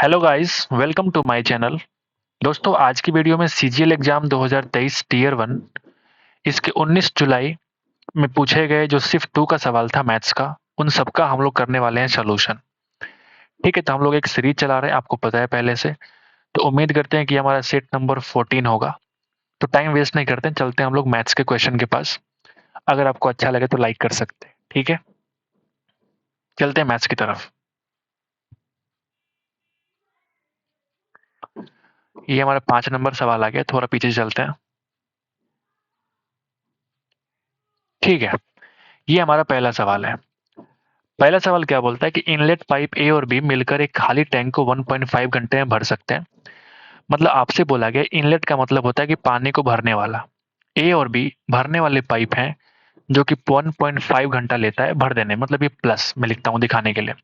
Hello guys, welcome to my channel. दोस्तों, आज की वीडियो में सीजीएल एग्जाम 2023 टीयर 1 इसके 19 जुलाई में पूछे गए जो सिर्फ 2 का सवाल था मैथ्स का, उन सबका हम लोग करने वाले हैं सॉल्यूशन। ठीक है, तो हम लोग एक सीरीज चला रहे हैं, आपको पता है पहले से। तो उम्मीद करते हैं कि हमारा सेट नंबर 14 होगा। तो टाइम वेस्ट नहीं करते हैं, चलते हैं हम लोग मैथ्स के क्वेश्चन के पास। अगर आपको अच्छा लगे तो लाइक कर सकते हैं। ठीक है, चलते हैं मैथ्स की तरफ। ये हमारा 5 नंबर सवाल आ गया, थोड़ा पीछे चलते हैं। ठीक है, ये हमारा पहला सवाल है। पहला सवाल क्या बोलता है कि इनलेट पाइप ए और बी मिलकर एक खाली टैंक को 1.5 घंटे में भर सकते हैं। मतलब आपसे बोला गया, इनलेट का मतलब होता है कि पानी को भरने वाला। ए और बी भरने वाले पाइप हैं जो कि 1.5 घंटा लेता है भर देने, मतलब ये प्लस में लिखता हूं दिखाने के लिए।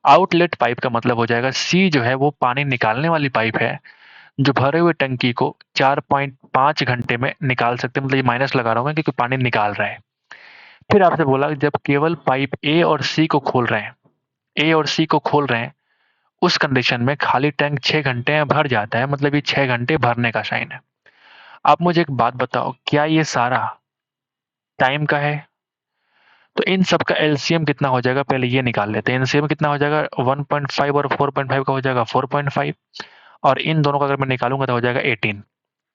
आउटलेट पाइप का मतलब हो जाएगा सी, जो है वो पानी निकालने वाली पाइप है जो भरे हुए टंकी को 4.5 घंटे में निकाल सकते हैं। मतलब ये माइनस लगा रहा हूं मैं क्योंकि पानी निकाल रहा है। फिर आपसे बोला जब केवल पाइप ए और सी को खोल रहे हैं, ए और सी को खोल रहे हैं, उस कंडीशन में खाली टैंक 6 घंटे में भर जाता है। मतलब ये 6 घंटे भरने का साइन है। आप मुझे एक बात बताओ, क्या ये सारा टाइम का है? तो इन सब का एलसीएम कितना हो जाएगा, पहले ये निकाल लेते हैं। एलसीएम कितना हो जाएगा, 1.5 और 4.5 का हो जाएगा 4.5, और इन दोनों का अगर मैं निकालूंगा तो हो जाएगा 18।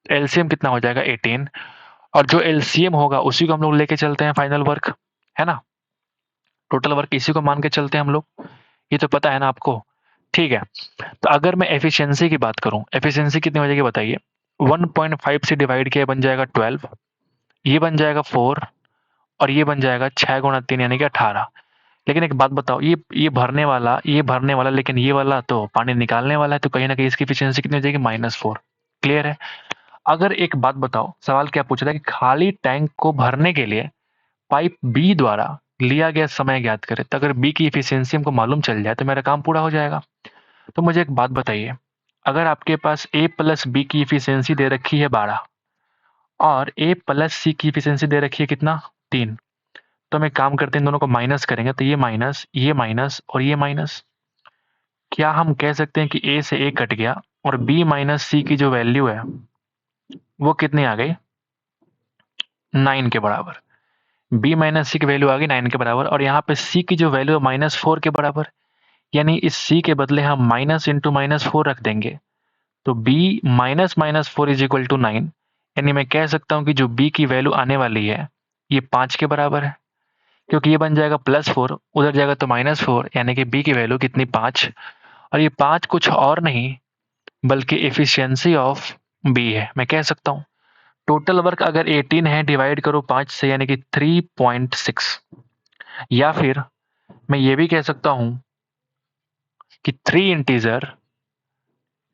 एलसीएम कितना हो जाएगा, 18। और जो एलसीएम होगा उसी को हम लोग लेके चलते हैं फाइनल वर्क, है ना। टोटल वर्क इसी को मान के चलते हैं हम लोग, ये तो पता है ना आपको। ठीक है, तो अगर मैं एफिशिएंसी की बात करूं, एफिशिएंसी कितनी हो जाएगी बताइए। 1.5 से डिवाइड किया बन जाएगा 12, ये बन जाएगा 4, और ये बन जाएगा 6 गुणा 3 यानी कि 18। लेकिन एक बात बताओ, ये भरने वाला लेकिन ये वाला तो पानी निकालने वाला है, तो कहीं ना कहीं इसकी एफिशिएंसी कितनी हो जाएगी, -4। क्लियर है। अगर एक बात बताओ, सवाल क्या पूछ रहा है कि खाली टैंक को भरने के लिए पाइप बी द्वारा लिया गया समय ज्ञात करें। तो अगर बी की एफिशिएंसी हमको मालूम चल जाए तो मेरा काम पूरा हो जाएगा। तो मुझे एक बात बताइए, अगर आपके पास ए प्लस बी की एफिशिएंसी दे रखी है 12, और ए प्लस सी की एफिशिएंसी दे रखी है कितना, 3, तो हम एक काम करते हैं, इन दोनों को माइनस करेंगे तो ये माइनस और ये माइनस। क्या हम कह सकते हैं कि ए से ए कट गया और बी माइनस सी की जो वैल्यू है वो कितनी आ गई, 9 के बराबर। बी माइनस सी की वैल्यू आ गई 9 के बराबर, और यहाँ पे सी की जो वैल्यू है -4 के बराबर। यानी इस सी के बदले हम माइनस इंटू -4 रख देंगे, तो b minus minus 4 is equal to 9। यानी मैं कह सकता हूं कि जो b की वैल्यू आने वाली है ये 5 के बराबर है, क्योंकि ये बन जाएगा +4, उधर जाएगा तो -4, यानी कि b की वैल्यू कितनी, 5। और ये 5 कुछ और नहीं बल्कि एफिशिएंसी ऑफ b है। मैं कह सकता हूं टोटल वर्क अगर 18 है, डिवाइड करो 5 से, यानी कि 3.6। या फिर मैं ये भी कह सकता हूं कि 3 इंटीजर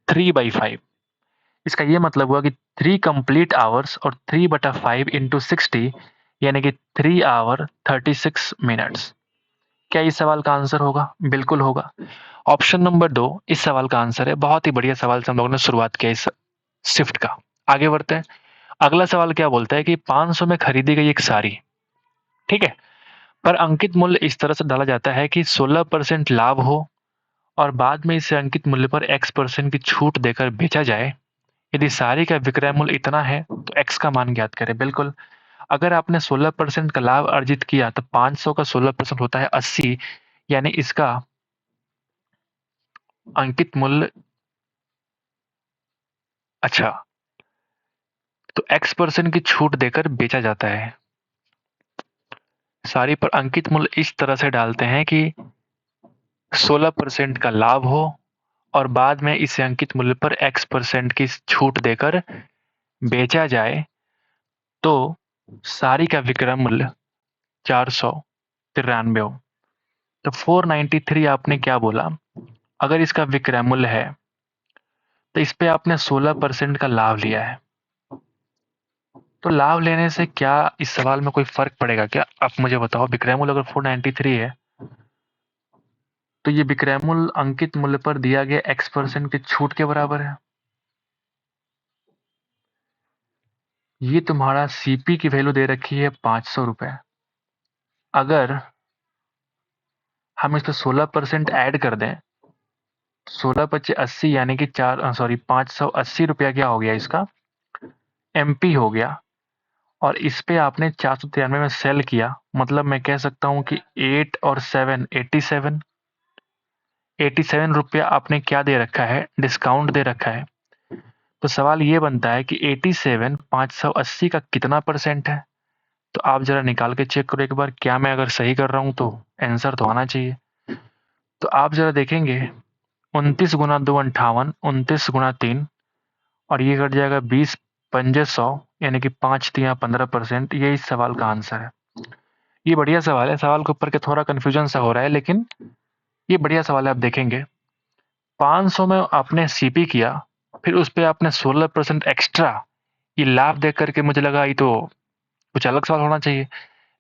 3/5। इसका ये मतलब हुआ कि 3 कंप्लीट आवर्स और 3/5 इंटू 60, यानी कि 3 आवर 36 मिनट्स। क्या इस सवाल का आंसर होगा? बिल्कुल होगा। ऑप्शन नंबर 2 इस सवाल का आंसर है। बहुत ही बढ़िया सवाल से हम लोगों ने शुरुआत किया इस शिफ्ट का। आगे बढ़ते हैं। अगला सवाल क्या बोलता है कि 500 में खरीदी गई एक साड़ी, ठीक है, पर अंकित मूल्य इस तरह से डाला जाता है कि 16% लाभ हो, और बाद में इसे अंकित मूल्य पर x% की छूट देकर बेचा जाए। यदि साड़ी का विक्रय मूल्य इतना है तो x का मान ज्ञात करें। बिल्कुल, अगर आपने 16% का लाभ अर्जित किया तो 500 का 16% होता है 80, यानी इसका अंकित मूल्य, अच्छा, तो x% की छूट देकर बेचा जाता है। साड़ी पर अंकित मूल्य इस तरह से डालते हैं कि 16% का लाभ हो, और बाद में इसे अंकित मूल्य पर x% की छूट देकर बेचा जाए, तो साड़ी का विक्रय मूल्य 493 हो। तो 493 आपने क्या बोला, अगर इसका विक्रय मूल्य है तो इस पे आपने 16% का लाभ लिया है। तो लाभ लेने से क्या इस सवाल में कोई फर्क पड़ेगा क्या, आप मुझे बताओ। विक्रय मूल्य अगर 493 है तो ये विक्रय मूल्य अंकित मूल्य पर दिया गया x% की छूट के बराबर है। ये तुम्हारा सीपी की वैल्यू दे रखी है 500 रुपए। अगर हम इस पे 16% ऐड कर दें 16 पच्चीस 80 यानी कि 580 रुपया क्या हो गया इसका एमपी हो गया। और इस पे आपने 493 में सेल किया, मतलब मैं कह सकता हूँ कि 8 और 7 87 87 रुपया आपने क्या दे रखा है, डिस्काउंट दे रखा है। तो सवाल ये बनता है कि 87 580 का कितना परसेंट है। तो आप जरा निकाल के चेक करो एक बार, क्या मैं अगर सही कर रहा हूँ तो आंसर तो आना चाहिए। तो आप जरा देखेंगे 29 गुना 2 58, 29 गुना 3 और ये कट जाएगा 20 पंजे 100 यानी कि 5 3 15%। ये इस सवाल का आंसर है। ये बढ़िया सवाल है, सवाल के ऊपर के थोड़ा कंफ्यूजन सा हो रहा है, लेकिन ये बढ़िया सवाल है। आप देखेंगे 500 में आपने सीपी किया, फिर उस पर आपने 16% एक्स्ट्रा ये लाभ देख करके मुझे लगा ये तो कुछ अलग सवाल होना चाहिए,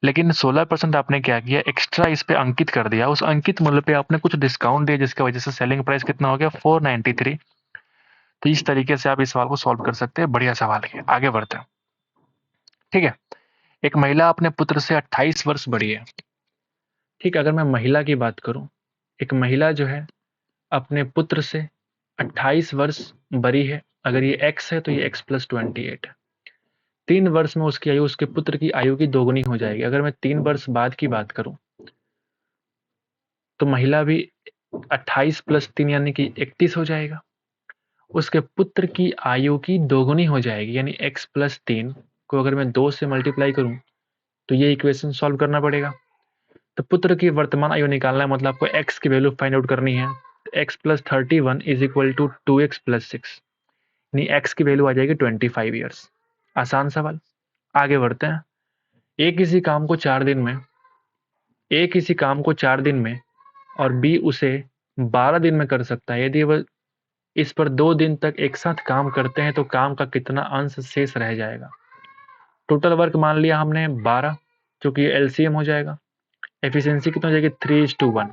लेकिन 16% आपने क्या किया, एक्स्ट्रा इस पे अंकित कर दिया। उस अंकित मूल्य पे आपने कुछ डिस्काउंट दिया, जिसकी वजह से सेलिंग प्राइस कितना हो गया 493। तो इस तरीके से आप इस सवाल को सॉल्व कर सकते हैं। बढ़िया सवाल है, आगे बढ़ते हैं। ठीक है, एक महिला अपने पुत्र से 28 वर्ष बड़ी है। ठीक है, अगर मैं महिला की बात करूं, एक महिला जो है अपने पुत्र से 28 वर्ष बड़ी है। अगर ये x है तो ये x + 28 है। 3 वर्ष में उसकी आयु उसके पुत्र की आयु की दोगुनी हो जाएगी। अगर मैं 3 वर्ष बाद की बात करूं तो महिला भी 28 + 3 यानी कि 31 हो जाएगा। उसके पुत्र की आयु की दोगुनी हो जाएगी, यानी x + 3 को अगर मैं 2 से मल्टीप्लाई करूं तो ये इक्वेशन सॉल्व करना पड़ेगा। तो पुत्र की वर्तमान आयु निकालना है, मतलब आपको x की वैल्यू फाइंड आउट करनी है। x + 31 = 2x + 6, यानी x की वैल्यू आ जाएगी 25 ईयर्स। आसान सवाल, आगे बढ़ते हैं। ए किसी काम को 4 दिन में और बी उसे 12 दिन में कर सकता है। यदि वह इस पर 2 दिन तक एक साथ काम करते हैं तो काम का कितना अंश शेष रह जाएगा। टोटल वर्क मान लिया हमने 12, क्योंकि एलसीएम हो जाएगा। एफिशिएंसी कितना हो जाएगी 3:1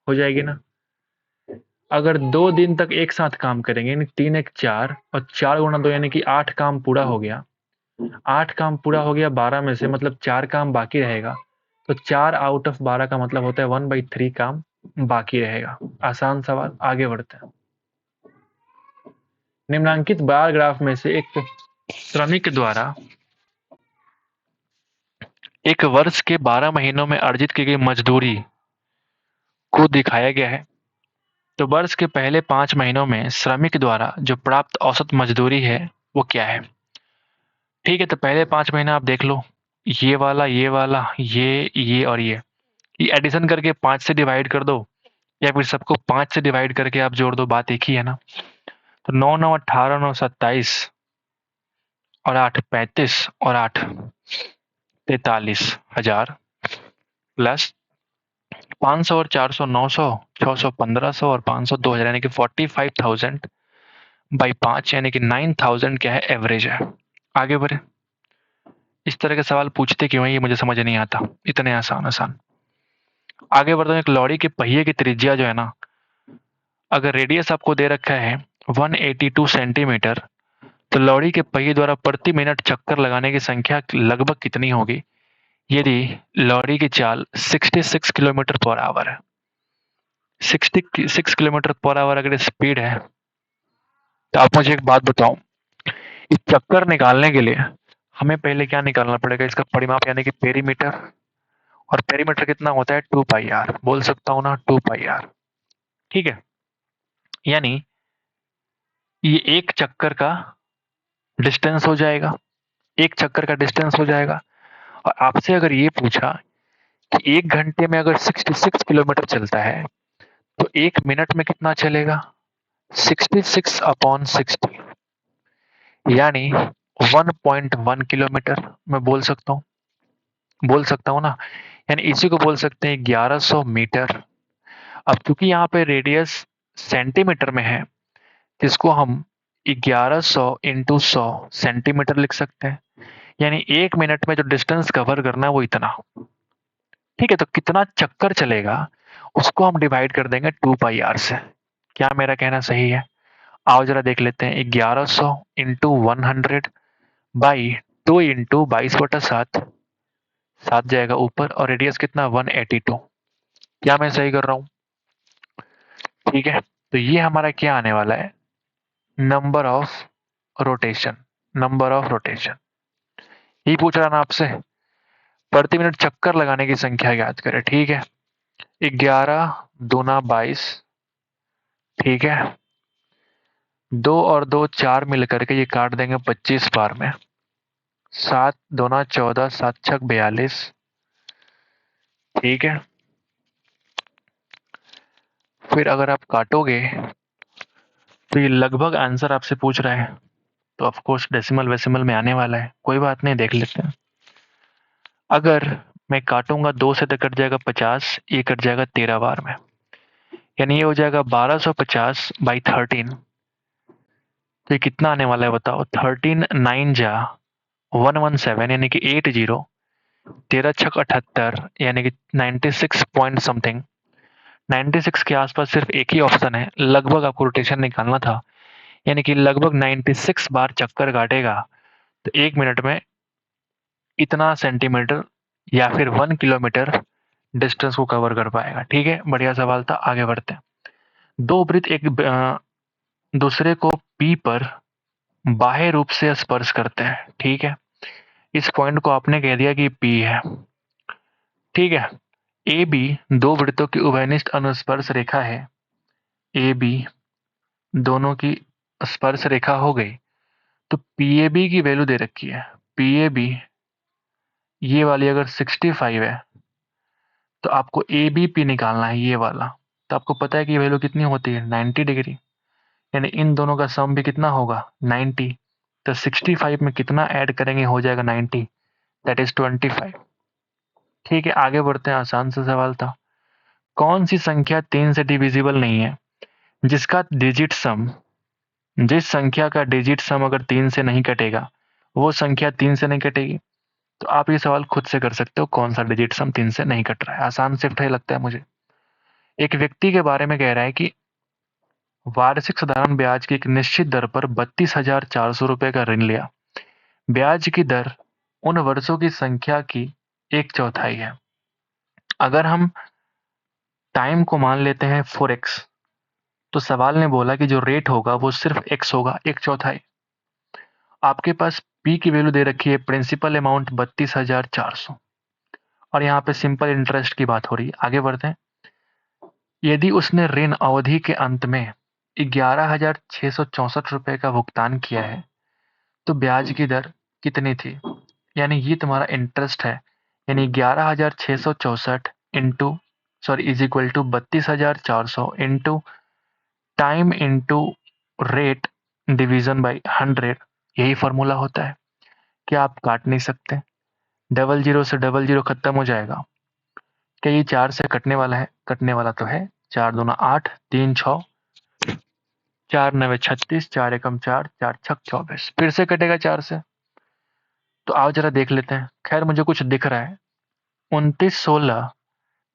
हो जाएगी ना। अगर 2 दिन तक एक साथ काम करेंगे, यानी 3 एक 4 और 4 गुणा 2 यानी कि 8 काम पूरा हो गया। 8 काम पूरा हो गया 12 में से, मतलब 4 काम बाकी रहेगा। तो 4 आउट ऑफ 12 का मतलब होता है 1/3 काम बाकी रहेगा। आसान सवाल, आगे बढ़ते हैं। निम्नांकित बार ग्राफ में से एक श्रमिक द्वारा एक वर्ष के 12 महीनों में अर्जित की गई मजदूरी को दिखाया गया है। तो वर्ष के पहले 5 महीनों में श्रमिक द्वारा जो प्राप्त औसत मजदूरी है वो क्या है। ठीक है, तो पहले 5 महीना आप देख लो, ये वाला ये और ये एडिशन करके 5 से डिवाइड कर दो, या फिर सबको 5 से डिवाइड करके आप जोड़ दो, बात एक ही है ना। तो 9 9 18 9 27 और 8 35 और 8 43,000 प्लस 500 और 400 900 600 1500 और 500 2000 यानी कि 45,000 बाई 5 यानी कि 9,000 क्या है, एवरेज है। आगे बढ़े। इस तरह के सवाल पूछते क्यों है ये मुझे समझ नहीं आता, इतने आसान। आगे बढ़ते हैं। एक लॉरी के पहिए की त्रिज्या जो है ना, अगर रेडियस आपको दे रखा है 182 सेंटीमीटर, तो लॉरी के पहिए द्वारा प्रति मिनट चक्कर लगाने की संख्या लगभग कितनी होगी यदि लॉरी की चाल 66 किलोमीटर पर आवर है। 66 किलोमीटर पर आवर अगर स्पीड है, तो आप मुझे एक बात बताओ, इस चक्कर निकालने के लिए हमें पहले क्या निकालना पड़ेगा, इसका परिमाप यानी कि पेरीमीटर। और पेरीमीटर कितना होता है 2πr, बोल सकता हूं ना 2πr। ठीक है, यानी ये एक चक्कर का डिस्टेंस हो जाएगा, एक चक्कर का डिस्टेंस हो जाएगा। और आपसे अगर ये पूछा कि 1 घंटे में अगर 66 किलोमीटर चलता है तो 1 मिनट में कितना चलेगा, 66/60 यानी 1.1 किलोमीटर मैं बोल सकता हूँ ना। यानी इसी को बोल सकते हैं 1100 मीटर। अब क्योंकि यहाँ पे रेडियस सेंटीमीटर में है, जिसको हम 1100 इंटू 100 सेंटीमीटर लिख सकते हैं। यानी 1 मिनट में जो डिस्टेंस कवर करना है वो इतना। ठीक है, तो कितना चक्कर चलेगा उसको हम डिवाइड कर देंगे 2πr से। क्या मेरा कहना सही है? आओ जरा देख लेते हैं। 1100 इंटू 100 बाई 2 इंटू 22/7, 7 जाएगा ऊपर, और रेडियस कितना 182। क्या मैं सही कर रहा हूँ? ठीक है, तो ये हमारा क्या आने वाला है, number of rotation, number of rotation. यही पूछ रहा ना आपसे, प्रति मिनट चक्कर लगाने की संख्या याद करें, ठीक है। 11 दूना 22, ठीक है। 2 और 2 4 मिलकर के ये काट देंगे 25 बार में। 7 दूना 14, 7 छक 42, ठीक है। फिर अगर आप काटोगे तो ये लगभग आंसर आपसे पूछ रहा है, तो ऑफ कोर्स डेसिमल वेसिमल में आने वाला है, कोई बात नहीं, देख लेते हैं। अगर मैं काटूंगा 2 से तो कट जाएगा 50, ये कट जाएगा 13 बार में, यानी ये हो जाएगा 1250 बाई 13। तो ये कितना आने वाला है बताओ, 13 9 जा 117 यानी कि 80, 13 छक 78 यानी कि 96 पॉइंट समथिंग। 96 के आसपास सिर्फ एक ही ऑप्शन है, लगभग आपको रोटेशन निकालना था, यानी कि लगभग 96 बार चक्कर काटेगा तो 1 मिनट में इतना सेंटीमीटर या फिर 1 किलोमीटर डिस्टेंस को कवर कर पाएगा। ठीक है, बढ़िया सवाल था, आगे बढ़ते हैं। दो वृत्त एक दूसरे को पी पर बाह्य रूप से स्पर्श करते हैं, ठीक है। इस पॉइंट को आपने कह दिया कि पी है, ठीक है। ए बी दो वृत्तों की उभयनिष्ठ अनुस्पर्श रेखा है, ए बी दोनों की स्पर्श रेखा हो गई, तो पी ए बी की वैल्यू दे रखी है। पी ए बी ये वाली अगर 65 है तो आपको ए बी पी निकालना है, ये वाला। तो आपको पता है कि ये वैल्यू कितनी होती है, 90 डिग्री, यानी इन दोनों का सम भी कितना होगा, 90। तो 65 में कितना ऐड करेंगे, हो जाएगा 90, दैट इज 25। ठीक है, आगे बढ़ते हैं, आसान सा सवाल था। कौन सी संख्या 3 से डिविजिबल नहीं है, जिसका डिजिट सम, जिस संख्या का डिजिट सम अगर 3 से नहीं कटेगा वो संख्या 3 से नहीं कटेगी। तो आप ये सवाल खुद से कर सकते हो, कौन सा डिजिट सम 3 से नहीं कट रहा है, आसान शिफ्ट है लगता है मुझे। एक व्यक्ति के बारे में कह रहा है कि वार्षिक साधारण ब्याज की एक निश्चित दर पर 32,400 रुपए का ऋण लिया। ब्याज की दर उन वर्षों की संख्या की 1/4 है। अगर हम टाइम को मान लेते हैं 4x, तो सवाल ने बोला कि जो रेट होगा वो सिर्फ x होगा, 1/4। आपके पास p की वैल्यू दे रखी है, प्रिंसिपल अमाउंट 32,400, और यहाँ पे सिंपल इंटरेस्ट की बात हो रही है। आगे बढ़ते हैं। यदि उसने ऋण अवधि के अंत में 11,664 रुपए का भुगतान किया है तो ब्याज की दर कितनी थी, यानी ये तुम्हारा इंटरेस्ट है, यानी 11,664 into sorry is equal to 32,400 into time into rate division by 100। यही फॉर्मूला होता है। क्या आप काट नहीं सकते, डबल जीरो से डबल जीरो खत्म हो जाएगा। क्या ये 4 से कटने वाला है, कटने वाला तो है। 4 दूना 8, 3 6, 4 9 36, 4 एकम 4, 4 छक 24, फिर से कटेगा 4 से। तो आओ जरा देख लेते हैं। खैर मुझे कुछ दिख रहा है, 29 16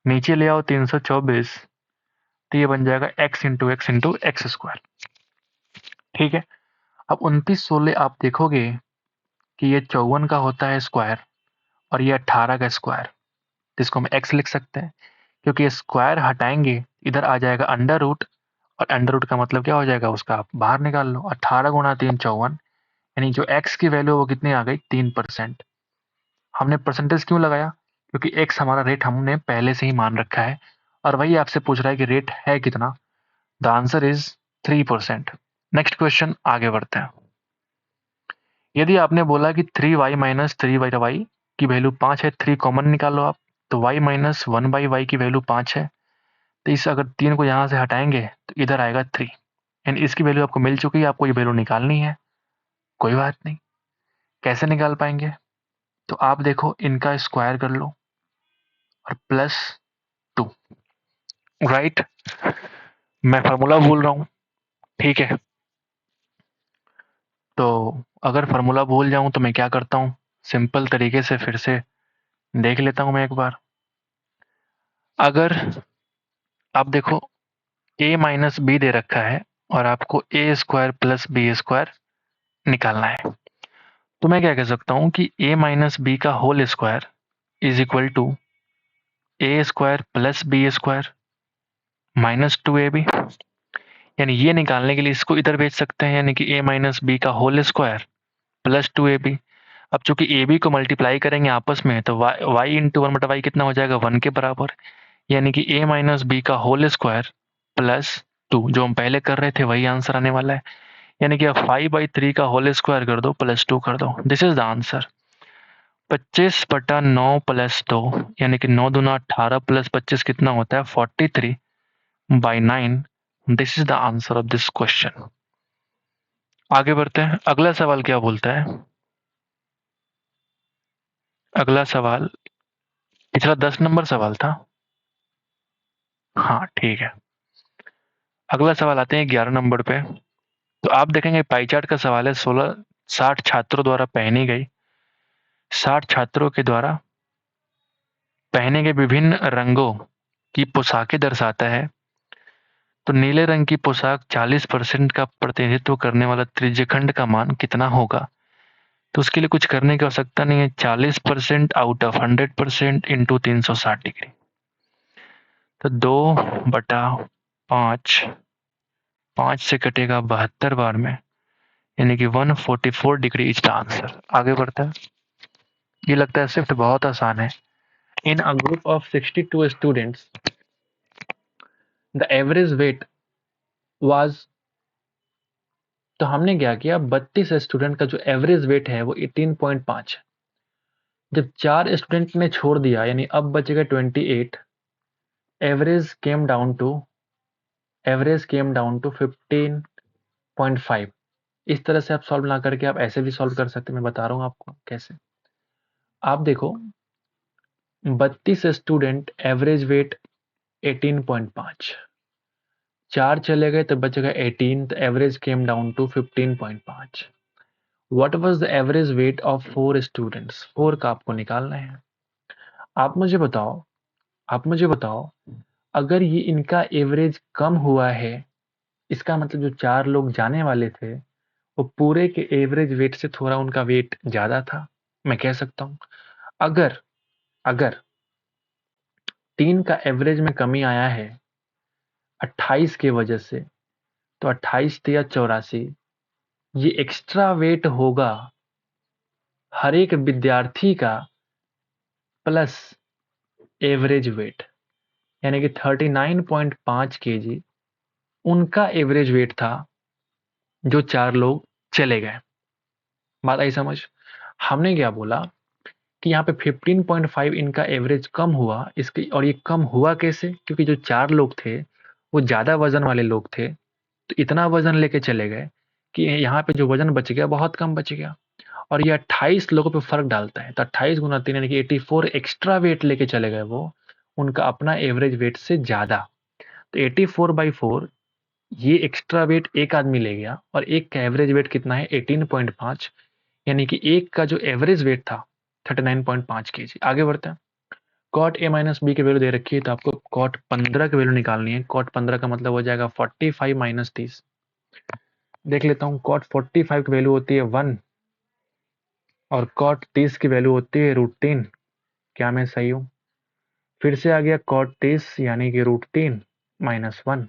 नीचे ले आओ 324, तो ये बन जाएगा x into x into x square. ठीक है, अब 29 16 आप देखोगे कि ये 54 का होता है स्क्वायर और ये 18 का स्क्वायर, जिसको हम x लिख सकते हैं, क्योंकि स्क्वायर हटाएंगे इधर आ जाएगा अंडर रूट, और अंडर रूट का मतलब क्या हो जाएगा, उसका आप बाहर निकाल लो। 18 गुणा 3 54, यानी जो x की वैल्यू वो कितनी आ गई, 3%। हमने परसेंटेज क्यों लगाया, क्योंकि x हमारा रेट हमने पहले से ही मान रखा है, और वही आपसे पूछ रहा है कि रेट है कितना। The answer is 3%। Next question, आगे बढ़ते हैं। यदि आपने बोला कि 3y माइनस 3y की वैल्यू 5 है, 3 कॉमन निकालो आप, तो y माइनस 1/y की वैल्यू 5 है, तो इस अगर 3 को यहाँ से हटाएंगे तो इधर आएगा 3, एंड इसकी वैल्यू आपको मिल चुकी है, आपको ये वैल्यू निकालनी है। कोई बात नहीं, कैसे निकाल पाएंगे, तो आप देखो इनका स्क्वायर कर लो और प्लस 2, राइट। मैं फार्मूला भूल रहा हूँ, ठीक है। तो अगर फार्मूला भूल जाऊं तो मैं क्या करता हूँ, सिंपल तरीके से फिर से देख लेता हूं मैं एक बार। अगर आप देखो a माइनस बी दे रखा है और आपको ए स्क्वायर प्लस बी स्क्वायर निकालना है, तो मैं क्या कह सकता हूं कि a माइनस बी का whole square is equal to A square plus B square minus 2ab। यानी ये निकालने के लिए इसको इधर भेज सकते हैं, यानी कि a माइनस बी का होल स्क्वायर प्लस 2ab। अब चूंकि ab को मल्टीप्लाई करेंगे आपस में तो y इंटू 1/y कितना हो जाएगा, 1 के बराबर। यानी कि a माइनस बी का होल स्क्वायर प्लस 2, जो हम पहले कर रहे थे वही आंसर आने वाला है। यानी कि अब 5/3 का होल स्क्वायर कर दो प्लस 2 कर दो, this is the answer. 25/9 plus 2 यानी कि 9 दूना 18 प्लस 25 कितना होता है, 43/9। This is the answer of this question. आगे बढ़ते हैं, अगला सवाल क्या बोलता है। अगला सवाल, पिछला 10 नंबर सवाल था। हाँ ठीक है, अगला सवाल आते हैं 11 नंबर पे। तो आप देखेंगे पाई चार्ट का सवाल है, 60 छात्रों द्वारा पहनी गई 60 छात्रों के द्वारा पहने गए विभिन्न रंगों की पोशाकें दर्शाता है। तो नीले रंग की पोशाक 40% का प्रतिनिधित्व करने वाला त्रिज्यखंड का मान कितना होगा। तो उसके लिए कुछ करने की आवश्यकता नहीं है, 40% आउट ऑफ 100% इंटू 360 डिग्री। तो 2/5, 5 से कटेगा 72 बार में, यानी कि 144 डिग्री इज द आंसर। आगे बढ़ता है, ये लगता है शिफ्ट बहुत आसान है। In a group of 62 students the average weight was, तो हमने क्या किया, 32 स्टूडेंट का जो एवरेज वेट है वो 18.5 है। जब 4 स्टूडेंट ने छोड़ दिया यानी अब बचेगा 28, एवरेज केम डाउन टू 15.5। इस तरह से आप सॉल्व ना करके आप ऐसे भी सॉल्व कर सकते हैं, मैं बता रहा हूँ आपको कैसे। आप देखो 32 स्टूडेंट, एवरेज वेट 18.5, 4 चले गए तो बचेगा 18, तो average came down to 15.5। What was the average weight of 4 students, 4 का आपको निकालना है। आप मुझे बताओ, आप मुझे बताओ, अगर ये इनका एवरेज कम हुआ है, इसका मतलब जो 4 लोग जाने वाले थे वो पूरे के एवरेज वेट से थोड़ा उनका वेट ज्यादा था। मैं कह सकता हूं अगर अगर 3 का एवरेज में कमी आया है 28 के वजह से, तो 28 या 84, ये एक्स्ट्रा वेट होगा हर एक विद्यार्थी का प्लस एवरेज वेट, यानी कि 39.5 केजी उनका एवरेज वेट था जो 4 लोग चले गए। बात आई समझ। हमने क्या बोला कि यहाँ पे 15.5 इनका एवरेज कम हुआ, इसके और ये कम हुआ कैसे, क्योंकि जो 4 लोग थे वो ज्यादा वजन वाले लोग थे, तो इतना वजन लेके चले गए कि यहाँ पे जो वजन बच गया बहुत कम बच गया। और ये 28 लोगों पे फर्क डालता है, तो 28 गुना 3 यानी कि 84 एक्स्ट्रा वेट लेके चले गए वो, उनका अपना एवरेज वेट से ज्यादा। तो 84/4 ये एक्स्ट्रा वेट एक आदमी ले गया, और एक का एवरेज वेट कितना है 18.5, यानी कि एक का जो एवरेज वेट था 39.5 केजी। आगे बढ़ते हैं, कॉट ए माइनस बी की वैल्यू दे रखी है, तो आपको कॉट 15 की वैल्यू निकालनी है। कॉट 15 का मतलब हो जाएगा 45 माइनस 30। देख लेता हूँ, कॉट 45 की वैल्यू होती है 1 और कॉट 30 की वैल्यू होती है √3। क्या मैं सही हूँ? फिर से आ गया कॉट 30 यानी कि √3 माइनस 1।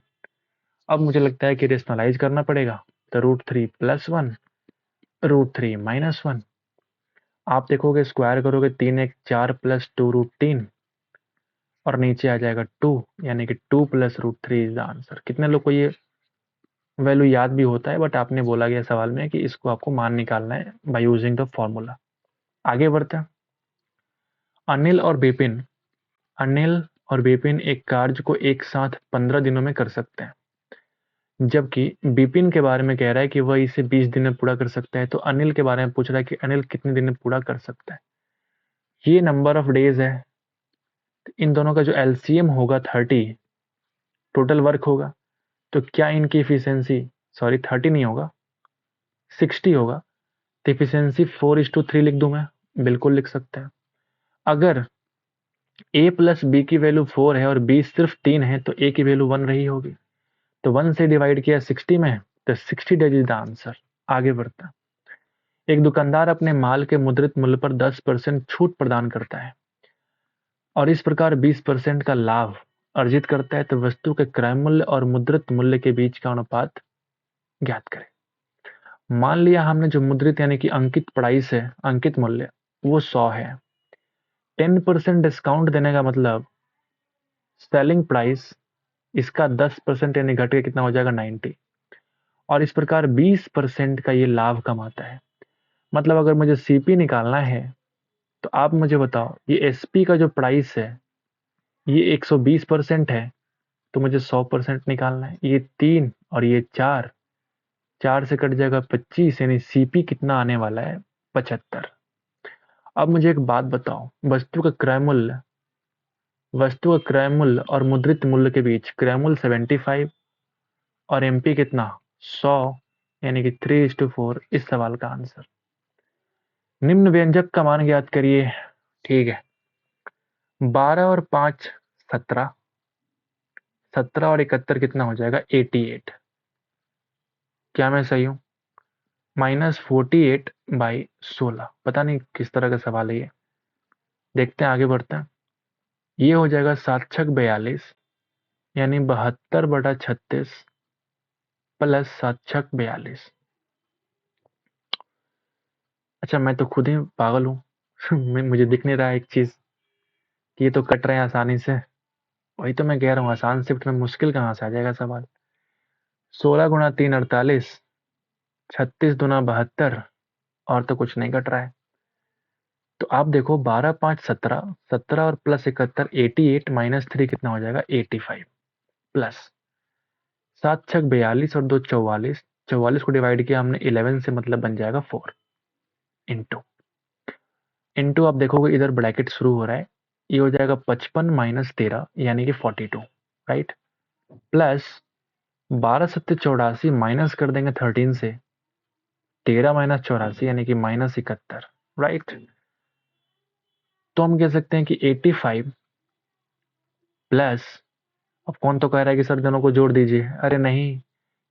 अब मुझे लगता है कि रेशनलाइज करना पड़ेगा, तो √3 प्लस 1, √3 माइनस 1। आप देखोगे स्क्वायर करोगे 3 1 4 प्लस 2 √3 और नीचे आ जाएगा 2, यानी कि 2 प्लस √3 इज द आंसर। कितने लोग को ये वैल्यू याद भी होता है, बट आपने बोला गया सवाल में कि इसको आपको मान निकालना है बाय यूजिंग द फॉर्मूला। आगे बढ़ते हैं, अनिल और विपिन, अनिल और विपिन एक कार्य को एक साथ 15 दिनों में कर सकते हैं, जबकि विपिन के बारे में कह रहा है कि वह इसे 20 दिन में पूरा कर सकता है। तो अनिल के बारे में पूछ रहा है कि अनिल कितने दिन में पूरा कर सकता है। ये नंबर ऑफ डेज है, इन दोनों का जो एलसीएम होगा 30, टोटल वर्क होगा, तो क्या इनकी इफिशियंसी, सॉरी 30 नहीं होगा 60 होगा, तो इफिशियंसी 4:3 लिख दूं मैं, बिल्कुल लिख सकते हैं। अगर a प्लस बी की वैल्यू 4 है और b सिर्फ 3 है, तो a की वैल्यू 1 रही होगी, तो 1 से डिवाइड किया 60 में, तो 60 डेज इज द आंसर। आगे बढ़ता है, एक दुकानदार अपने माल के मुद्रित मूल्य पर 10% छूट प्रदान करता है और इस प्रकार 20% का लाभ अर्जित करता है तो वस्तु के क्रय मूल्य और मुद्रित मूल्य के बीच का अनुपात ज्ञात करें। मान लिया हमने जो मुद्रित यानी कि अंकित प्राइस है, अंकित मूल्य, वो 100 है। 10% डिस्काउंट देने का मतलब सेलिंग प्राइस इसका 10% यानी घट के कितना हो जाएगा 90, और इस प्रकार 20% का ये लाभ कमाता है। मतलब अगर मुझे सीपी निकालना है तो आप मुझे बताओ, ये एसपी का जो प्राइस है ये 120% है, तो मुझे 100% निकालना है। ये 3 और ये 4, 4 से कट जाएगा 25, यानी सीपी कितना आने वाला है 75। अब मुझे एक बात बताओ, वस्तु का क्रय मूल्य, वस्तु का क्रय मूल्य और मुद्रित मूल्य के बीच क्रय मूल्य 75 और एमपी कितना 100, यानी कि 3:4 इस सवाल का आंसर। निम्न व्यंजक का मान ज्ञात करिए। ठीक है, 12 और 5 17, 17 और 71 कितना हो जाएगा 88। क्या मैं सही हूं? -48/16, पता नहीं किस तरह का सवाल है ये, देखते हैं आगे बढ़ते हैं। ये हो जाएगा 7×6 = 42, यानी 72/36 प्लस 7×6 = 42। अच्छा, मैं तो खुद ही पागल हूँ मुझे दिख नहीं रहा है एक चीज कि ये तो कट रहे हैं आसानी से। वही तो मैं कह रहा हूँ, आसान शिफ्ट में मुश्किल कहाँ से आ जाएगा सवाल। 16 × 3 48, 36 × 2 72, और तो कुछ नहीं कट रहा है। तो आप देखो 12 5 17, 17 और प्लस 71 88, -3 कितना हो जाएगा 85, प्लस 7×6 = 42 और 2 44, 44 को डिवाइड किया हमने 11 से, मतलब बन जाएगा 4, इंटू इंटू आप देखोगे इधर ब्रैकेट शुरू हो रहा है, ये हो जाएगा 55 - 13 यानी कि 42, राइट, प्लस 12 7 84 माइनस कर देंगे 13 से, 13 - 84 यानी कि -71, राइट। तो हम कह सकते हैं कि 85 प्लस, अब कौन तो कह रहा है कि सर दोनों को जोड़ दीजिए, अरे नहीं,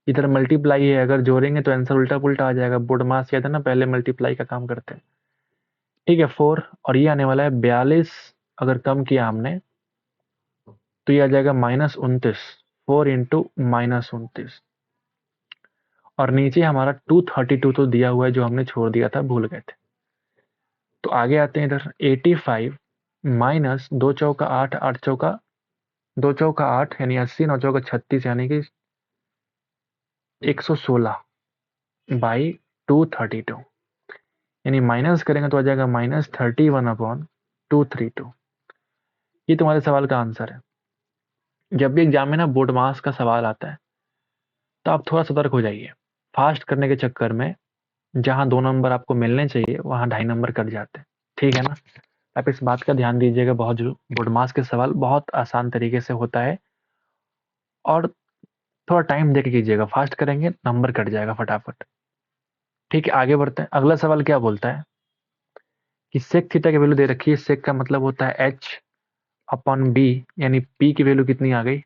इधर मल्टीप्लाई है, अगर जोड़ेंगे तो आंसर उल्टा पुल्टा आ जाएगा। बोर्ड मास याद है ना, पहले मल्टीप्लाई का काम करते हैं। ठीक है, 4 और ये आने वाला है 42, अगर कम किया हमने तो ये आ जाएगा -29, 4 इंटू -29, और नीचे हमारा 232 तो दिया हुआ है जो हमने छोड़ दिया था, भूल गए थे। तो आगे आते हैं इधर 85 माइनस 2×4 = 8, 8×4 2×4 = 8 यानी 80, 9×4 = 36 यानी कि 116/232, यानी माइनस करेंगे तो आ जाएगा -31/232। ये तुम्हारे सवाल का आंसर है। जब भी एग्जाम में ना बोर्ड मास का सवाल आता है तो आप थोड़ा सतर्क हो जाइए। फास्ट करने के चक्कर में जहां 2 नंबर आपको मिलने चाहिए वहां 2.5 नंबर कट जाते हैं, ठीक है ना। आप इस बात का ध्यान दीजिएगा बहुत जरूर। बोर्ड मास के सवाल बहुत आसान तरीके से होता है, और थोड़ा टाइम देके कीजिएगा, फास्ट करेंगे नंबर कट जाएगा फटाफट। ठीक है, आगे बढ़ते हैं। अगला सवाल क्या बोलता है कि सेक थीटा की वैल्यू दे रखी है। सेक का मतलब होता है H/B, यानी P की वैल्यू कितनी आ गई,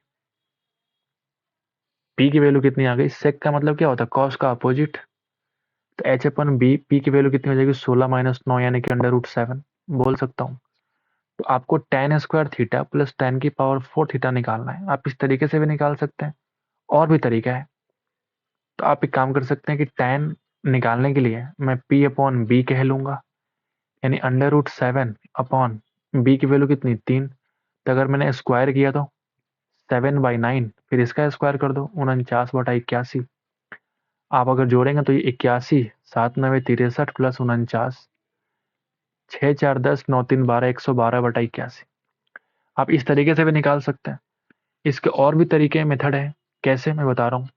P की वैल्यू कितनी आ गई। सेक का मतलब क्या होता है, कॉस का अपोजिट। तो H/B, P की वैल्यू कितनी हो जाएगी 16 - 9 यानी कि √7 बोल सकता हूँ। तो आपको tan² theta plus tan⁴ theta निकालना है। आप इस तरीके से भी निकाल सकते हैं, और भी तरीका है। तो आप एक काम कर सकते हैं कि tan निकालने के लिए मैं P/B कह लूंगा, यानी √7/B की वैल्यू कितनी 3। तो अगर मैंने स्क्वायर किया तो 7/9, फिर इसका स्क्वायर कर दो 49/81। आप अगर जोड़ेंगे तो ये 81, 7 9 63 प्लस 49, 6 4 10 9 3 12, 112/81। आप इस तरीके से भी निकाल सकते हैं। इसके और भी तरीके मेथड है, कैसे मैं बता रहा हूँ।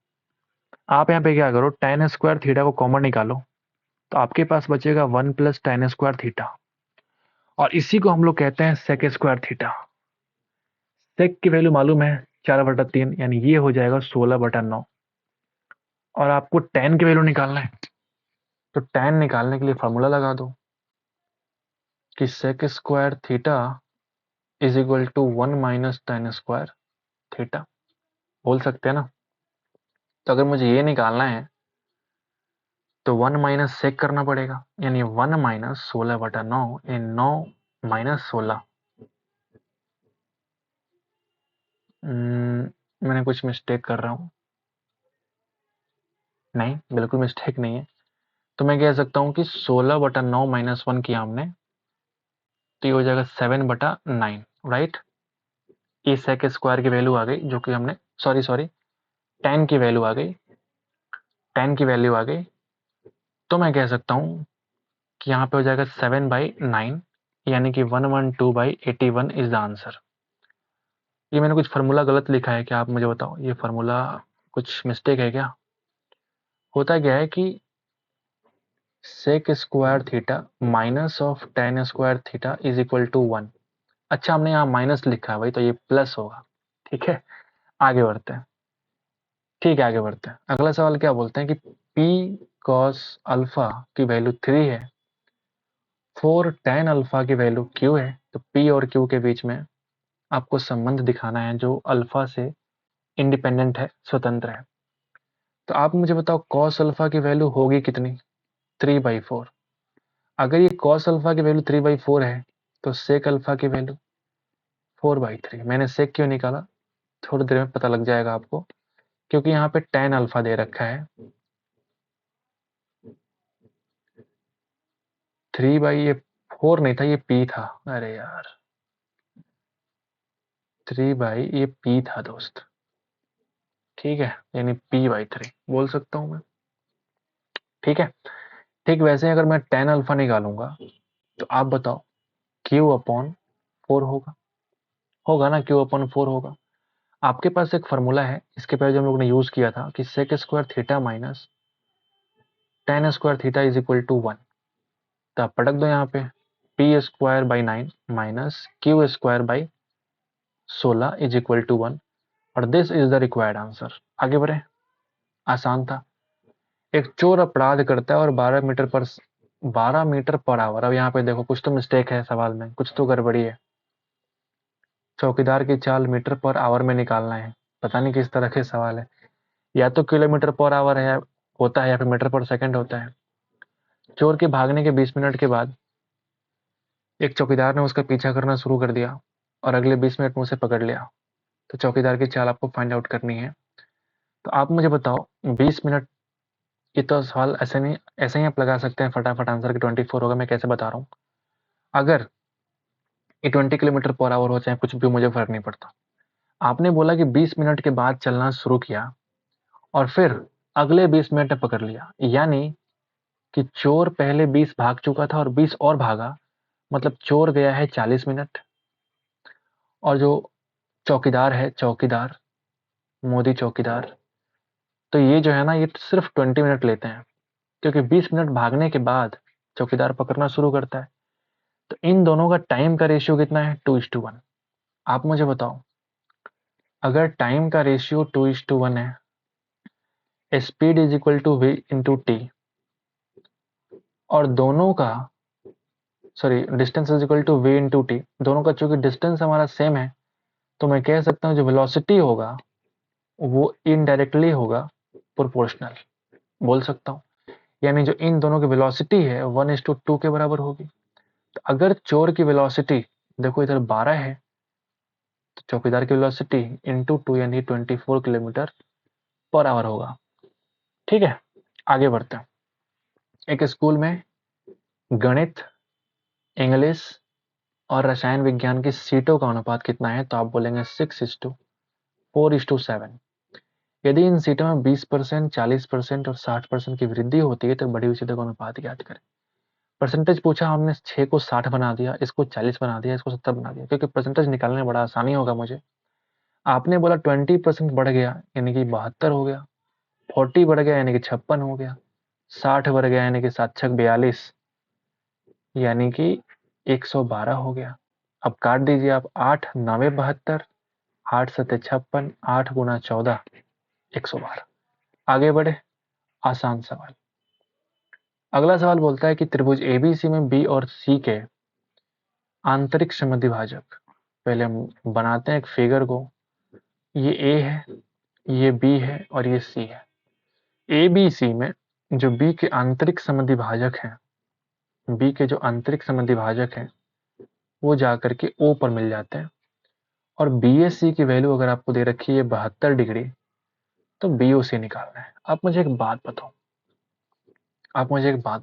आप यहाँ पे क्या करो, tan² थीटा को कॉमन निकालो, तो आपके पास बचेगा 1 + tan² थीटा, और इसी को हम लोग कहते हैं sec² थीटा। सेक की वैल्यू मालूम है 4/3, यानी ये हो जाएगा 16/9। और आपको tan की वैल्यू निकालना है, तो tan निकालने के लिए फॉर्मूला लगा दो कि sec² थीटा = 1 - tan² थीटा, बोल सकते हैं ना। तो अगर मुझे ये निकालना है तो 1 - सेक करना पड़ेगा, यानी 1 - 16/9 इन 9 - 16, मैंने कुछ मिस्टेक कर रहा हूँ? नहीं, बिल्कुल मिस्टेक नहीं है। तो मैं कह सकता हूँ कि 16/9 माइनस 1 किया हमने, तो ये हो जाएगा 7/9, राइट। ये सेक स्क्वायर की वैल्यू आ गई, जो कि हमने सॉरी टेन की वैल्यू आ गई, टेन की वैल्यू आ गई। तो मैं कह सकता हूँ कि यहाँ पे हो जाएगा 7/9, यानी कि 112/81 इज द आंसर। ये मैंने कुछ फार्मूला गलत लिखा है क्या? आप मुझे बताओ, ये फार्मूला कुछ मिस्टेक है क्या? होता क्या है कि sec square theta minus of tan square theta is equal to 1। अच्छा, हमने यहाँ माइनस लिखा है भाई, तो ये प्लस होगा। ठीक है, आगे बढ़ते हैं। ठीक है, आगे बढ़ते हैं। अगला सवाल क्या बोलते हैं कि P cos अल्फा की वैल्यू 3 है, फोर टेन अल्फा की वैल्यू Q है। तो P और Q के बीच में आपको संबंध दिखाना है जो अल्फा से इंडिपेंडेंट है, स्वतंत्र है। तो आप मुझे बताओ cos अल्फा की वैल्यू होगी कितनी? 3/4। अगर ये cos अल्फा की वैल्यू 3/4 है, तो sec अल्फा की वैल्यू 4/3। मैंने sec क्यों निकाला, थोड़ी देर में पता लग जाएगा आपको, क्योंकि यहाँ पे tan अल्फा दे रखा है। 3/4 नहीं था, ये P था। अरे यार, 3 ये P था दोस्त। ठीक है, यानी P/3 बोल सकता हूँ मैं। ठीक है, ठीक वैसे ही अगर मैं tan अल्फा निकालूंगा, तो आप बताओ Q/4 होगा, होगा ना? Q/4 होगा। आपके पास एक फार्मूला है, इसके पहले जो हम लोग ने यूज किया था कि sec square theta minus tan square theta is equal to 1। तो आप पटक दो यहाँ पे, P²/9 minus Q²/16 is equal to 1, और this is the required answer. आगे बढ़े, आसान था। एक चोर अपराध करता है और 12 मीटर पर आवर। अब यहाँ पे देखो, कुछ तो मिस्टेक है सवाल में, कुछ तो गड़बड़ी है। चौकीदार की चाल मीटर पर आवर में निकालना है। पता नहीं किस तरह के सवाल है, या तो किलोमीटर पर आवर है होता है, या फिर मीटर पर सेकंड होता है। चोर के भागने के 20 मिनट के बाद एक चौकीदार ने उसका पीछा करना शुरू कर दिया और अगले 20 मिनट में उसे पकड़ लिया। तो चौकीदार की चाल आपको फाइंड आउट करनी है। तो आप मुझे बताओ 20 मिनट, ये तो सवाल ऐसे नहीं, ऐसे ही आप लगा सकते हैं फटाफट आंसर कि 24 होगा। मैं कैसे बता रहा हूँ? अगर ये 20 किलोमीटर पर आवर हो, चाहे कुछ भी, मुझे फर्क नहीं पड़ता। आपने बोला कि 20 मिनट के बाद चलना शुरू किया और फिर अगले 20 मिनट में पकड़ लिया, यानी कि चोर पहले 20 भाग चुका था और 20 और भागा, मतलब चोर गया है 40 मिनट। और जो चौकीदार है, चौकीदार मोदी चौकीदार, तो ये जो है ना, ये तो सिर्फ 20 मिनट लेते हैं, क्योंकि 20 मिनट भागने के बाद चौकीदार पकड़ना शुरू करता है। तो इन दोनों का टाइम का रेशियो कितना है? 2:1। आप मुझे बताओ, अगर टाइम का रेशियो 2:1 है, speed is equal to v into T, और दोनों का sorry distance is equal to v into T, दोनों का चूंकि डिस्टेंस हमारा सेम है, तो मैं कह सकता हूँ जो वेलोसिटी होगा वो इनडायरेक्टली होगा प्रोपोर्शनल, बोल सकता हूँ। यानी जो इन दोनों की वेलोसिटी है 1:2 के बराबर होगी। तो अगर चोर की वेलोसिटी, देखो इधर 12 है, तो चौकीदार की वेलोसिटी इंटू 2 यानी 24 किलोमीटर पर आवर होगा। ठीक है, आगे बढ़ते हैं। एक स्कूल में गणित, इंग्लिश और रसायन विज्ञान की सीटों का अनुपात कितना है? तो आप बोलेंगे 6:4:7। यदि इन सीटों में 20%, 40% और 60% की वृद्धि होती है, तो बढ़ी हुई सीटों का अनुपात ज्ञात करें। परसेंटेज पूछा हमने, 6 को 60 बना दिया, इसको 40 बना दिया, इसको 70 बना दिया, क्योंकि परसेंटेज निकालने में बड़ा आसानी होगा मुझे। आपने बोला 20% बढ़ गया, यानी कि 72 हो गया। 40 बढ़ गया, यानी कि 56 हो गया। 60 बढ़ गया, यानी कि 7×6 = 42, यानी कि 112 हो गया। अब काट दीजिए आप, 8×9 = 72, 8×7 = 56, 8×14 112। आगे बढ़े, आसान सवाल। अगला सवाल बोलता है कि त्रिभुज एबीसी में बी और सी के आंतरिक समद्विभाजक, पहले हम बनाते हैं एक फिगर को। ये ए है, ये बी है और ये सी है। ए बी सी में जो बी के आंतरिक समद्विभाजक हैं, बी के जो आंतरिक समद्विभाजक हैं वो जाकर के ओ पर मिल जाते हैं, और BAC की वैल्यू अगर आपको दे रखी है 72 डिग्री, तो BOC निकालना है। आप मुझे एक बात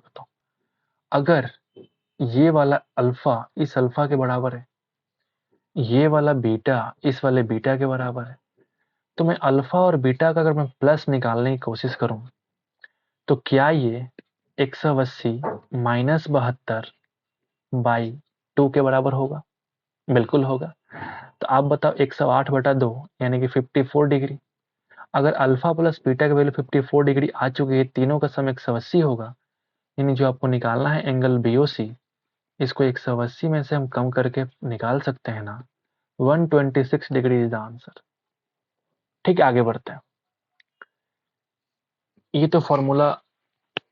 बताओ, अगर ये वाला अल्फा इस अल्फा के बराबर है, ये वाला बीटा इस वाले बीटा के बराबर है, तो मैं अल्फा और बीटा का अगर मैं प्लस निकालने की कोशिश करूं, तो क्या ये 180 माइनस 72 बाई 2 के बराबर होगा? बिल्कुल होगा। तो आप बताओ 108/2 यानी कि 54 डिग्री। अगर अल्फा प्लस बीटा की वैल्यू 54 डिग्री आ चुकी है, तीनों का सम 180 होगा, यानी जो आपको निकालना है एंगल BOC, इसको 180 में से हम कम करके निकाल सकते हैं ना, 126 डिग्री इज द आंसर। ठीक है, आगे बढ़ते हैं। ये तो फॉर्मूला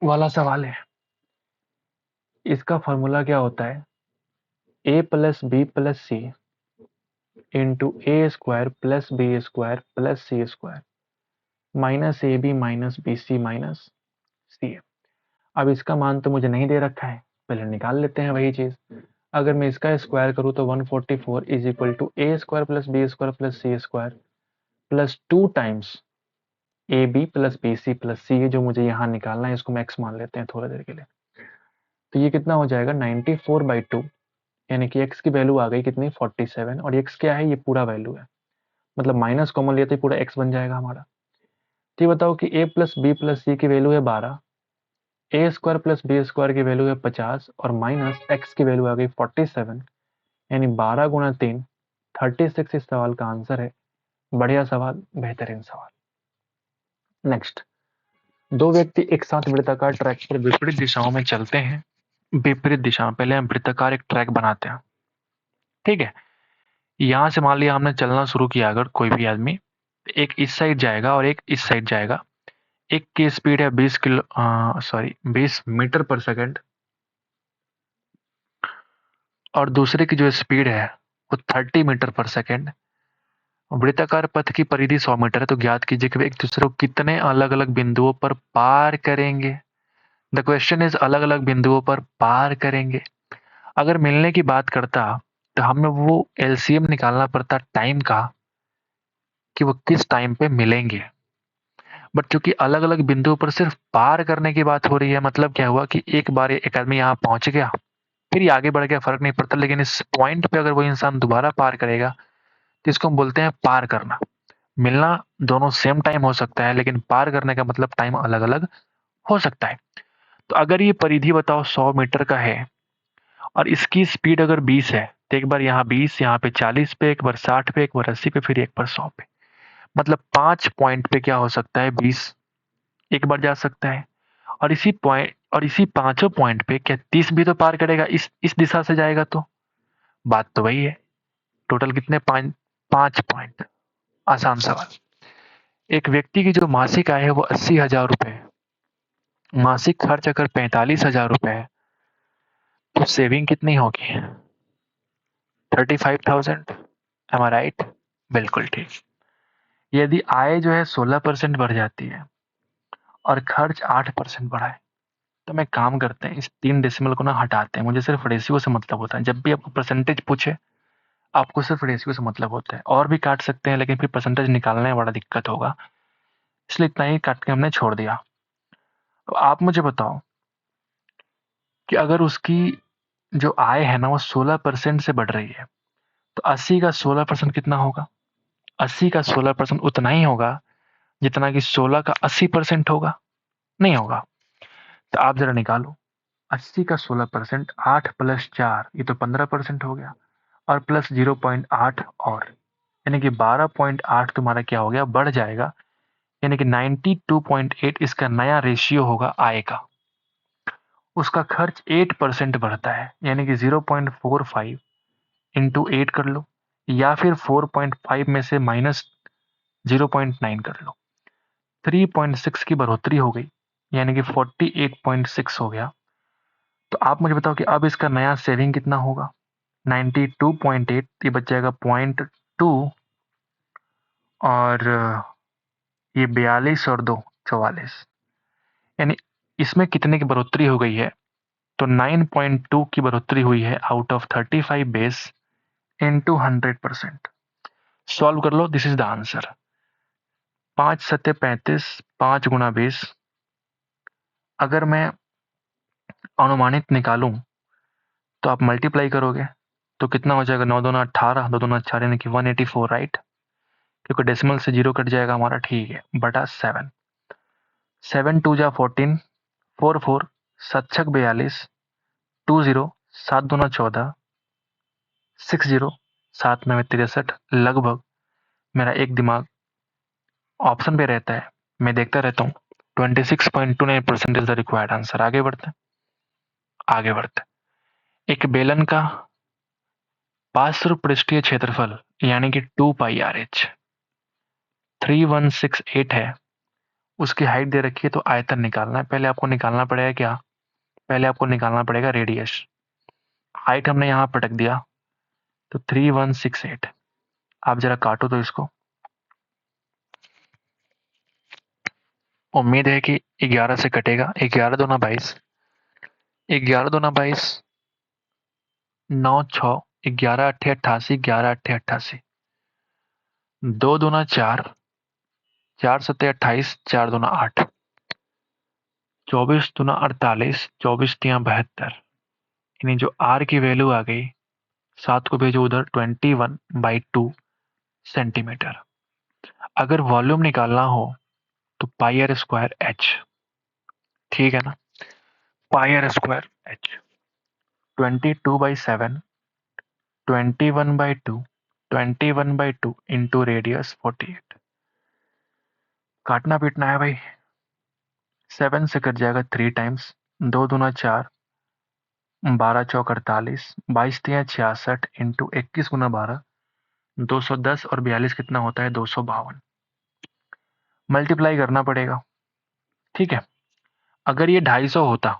वाला सवाल है। इसका फॉर्मूला क्या होता है? a plus b plus c into a square plus B square plus c square minus a b minus b c minus c a. अब इसका मान तो मुझे नहीं दे रखा है, पहले निकाल लेते हैं वही चीज। अगर मैं इसका स्क्वायर करूँ तो 144 is equal to A square plus B square plus c square plus 2 times a b plus b c plus c, जो मुझे यहाँ निकालना है, इसको मैक्स मान लेते हैं थोड़ी देर के लिए। तो ये कितना हो जाएगा 94/2, यानी कि x की वैल्यू आ गई कितनी 47, और x क्या है, ये पूरा वैल्यू है, मतलब माइनस कॉमन लिया तो पूरा x बन जाएगा हमारा। तो ये बताओ कि a प्लस बी प्लस सी की वैल्यू है 12, ए स्क्वायर प्लस बी स्क्वायर की वैल्यू है 50 और माइनस x की वैल्यू आ गई 47, यानी 12 गुणा 3 36 इस सवाल का आंसर है। बढ़िया सवाल, बेहतरीन सवाल। नेक्स्ट, दो व्यक्ति एक साथ वृत्ताकार ट्रैक पर विपरीत दिशाओं में चलते हैं। विपरीत दिशा में पहले हम वृत्ताकार एक ट्रैक बनाते हैं, ठीक है। यहाँ से मान लिया हमने चलना शुरू किया, अगर कोई भी आदमी, एक इस साइड जाएगा और एक इस साइड जाएगा। एक की स्पीड है 20 मीटर पर सेकंड, और दूसरे की जो स्पीड है वो 30 मीटर पर सेकंड। वृत्ताकार पथ की परिधि 100 मीटर है, तो ज्ञात कीजिए कि वे एक दूसरे को कितने अलग अलग बिंदुओं पर पार करेंगे। द क्वेश्चन इज अलग अलग बिंदुओं पर पार करेंगे। अगर मिलने की बात करता तो हमें वो LCM निकालना पड़ता टाइम का, कि वो किस टाइम पे मिलेंगे। बट चूंकि अलग अलग बिंदुओं पर सिर्फ पार करने की बात हो रही है, मतलब क्या हुआ कि एक बार एक आदमी यहाँ पहुंच गया, फिर ये आगे बढ़ गया, फर्क नहीं पड़ता, लेकिन इस पॉइंट पे अगर वो इंसान दोबारा पार करेगा, तो इसको हम बोलते हैं पार करना। मिलना दोनों सेम टाइम हो सकता है, लेकिन पार करने का मतलब टाइम अलग अलग हो सकता है। तो अगर ये परिधि बताओ 100 मीटर का है और इसकी स्पीड अगर 20 है, तो एक बार यहाँ 20, यहाँ पे 40 पे, एक बार 60 पे, एक बार 80 पे, फिर एक बार 100 पे, मतलब 5 पॉइंट पे क्या हो सकता है, 20 एक बार जा सकता है। और इसी पांचों पॉइंट पे क्या 30 भी तो पार करेगा, इस दिशा से जाएगा, तो बात तो वही है। टोटल कितने, 5 पॉइंट। आसान सवाल। एक व्यक्ति की जो मासिक आय है वो 80,000 रुपए है, मासिक खर्च अगर 45,000 रुपए है, तो सेविंग कितनी होगी, 35,000। एम आई राइट? बिल्कुल ठीक। यदि आय जो है 16% बढ़ जाती है और खर्च 8% बढ़ा है, तो मैं काम करते हैं, इस 3 डेसिमल को ना हटाते हैं। मुझे सिर्फ रेशियो से मतलब होता है। जब भी आपको परसेंटेज पूछे, आपको सिर्फ रेशियो से मतलब होता है। और भी काट सकते हैं, लेकिन फिर परसेंटेज निकालने में बड़ा दिक्कत होगा, इसलिए इतना ही काट के हमने छोड़ दिया। तो आप मुझे बताओ कि अगर उसकी जो आय है ना वो 16% से बढ़ रही है, तो 80 का 16% कितना होगा? 80 का 16% उतना ही होगा जितना कि 16 का 80% होगा? नहीं होगा। तो आप जरा निकालो, 80 का 16%, 8 प्लस 4, ये तो 15% हो गया, और प्लस 0.8 और, यानी कि 12.8 तुम्हारा क्या हो गया, बढ़ जाएगा। यानी कि 92.8 इसका नया रेशियो होगा आय का। उसका खर्च 8% बढ़ता है, यानी कि 0.45 इंटू 8 कर लो, या फिर 4.5 में से माइनस 0.9 कर लो। 3.6 की बढ़ोतरी हो गई, यानी कि 48.6 हो गया। तो आप मुझे बताओ कि अब इसका नया सेविंग कितना होगा? 92.8, ये बच जाएगा 0.2, और ये 42 और 2 44, यानी इसमें कितने की बढ़ोतरी हो गई है? तो 9.2 की बढ़ोतरी हुई है out of 35 base into 100%। Solve कर लो, दिस इज द आंसर। 5 सत्ते 35, 5 गुना 20। अगर मैं अनुमानित निकालूं तो आप मल्टीप्लाई करोगे तो कितना हो जाएगा, 9 दूना 18, 2 दूना 4 यानी कि 184, राइट? क्योंकि डेसिमल से 0 कट जाएगा हमारा, ठीक है, बटा 7। 7 2 जा 14, 4 4, 7 छक 42, 20, 7 दूना 14, 60, 7 9 63। लगभग मेरा एक दिमाग ऑप्शन पे रहता है, मैं देखता रहता हूँ। 26.29% इज द रिक्वायर्ड आंसर। आगे बढ़ते हैं, आगे बढ़ते हैं। एक बेलन का पार्श्व पृष्ठीय क्षेत्रफल यानी कि 2 पाई आर एच 3168 है। उसकी हाइट दे रखी है, तो आयतन निकालना है। पहले आपको निकालना पड़ेगा क्या? पहले आपको निकालना पड़ेगा रेडियस। हाइट हमने यहाँ पटक दिया, तो 3168। आप जरा काटो तो इसको। उम्मीद है कि 11 से कटेगा। 11 दूना 22, 11 दूना 22, 9 6, 11 अट्ठे 88, 11 अट्ठे 88, 2 दूना 4, 4 सत्ते 28, 4 दूना 8, 24 दूना 48, 24 तिया 72। यानी जो आर की वैल्यू आ गई, 7 को भेजो उधर, 21/2 सेंटीमीटर। अगर वॉल्यूम निकालना हो तो पाई आर स्क्वायर एच, ठीक है ना? Pi r square h 22/7, 21/2, 21/2 into radius 48। काटना पीटना है भाई। 7 से कट जाएगा 3 टाइम्स, 2 दूना 4, 12 चौक 48, 22 तिया 66 इंटू 21 गुना 12, 210, और 42 कितना होता है, 252। मल्टीप्लाई करना पड़ेगा, ठीक है? अगर ये 250 होता,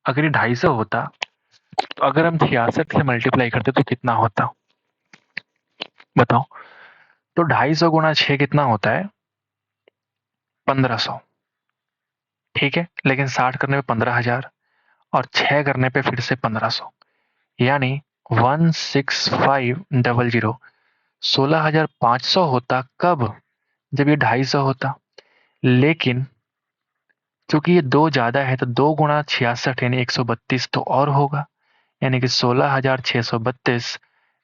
अगर ये 250 होता, तो अगर हम 66 से मल्टीप्लाई करते तो कितना होता, बताओ? तो 250 गुणा 6 कितना होता है, 1500, ठीक है? लेकिन 60 करने पे 15,000 और 6 करने पे फिर से 1500, यानी 16500। 16,500 होता कब? जब ये 250 होता। लेकिन चूंकि ये 2 ज्यादा है, तो 2 गुणा 66 यानी 132 तो और होगा, यानी कि 16,632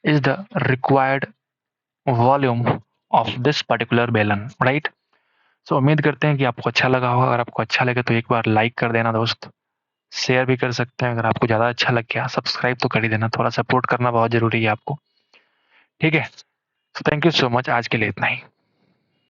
is the required volume of this particular बेलन, राइट? सो उम्मीद करते हैं कि आपको अच्छा लगा होगा। अगर आपको अच्छा लगे तो एक बार लाइक कर देना दोस्त, शेयर भी कर सकते हैं। अगर आपको ज़्यादा अच्छा लग गया, सब्सक्राइब तो कर ही देना, थोड़ा सपोर्ट करना बहुत ज़रूरी है आपको, ठीक है? So thank you so much, आज के लिए इतना ही।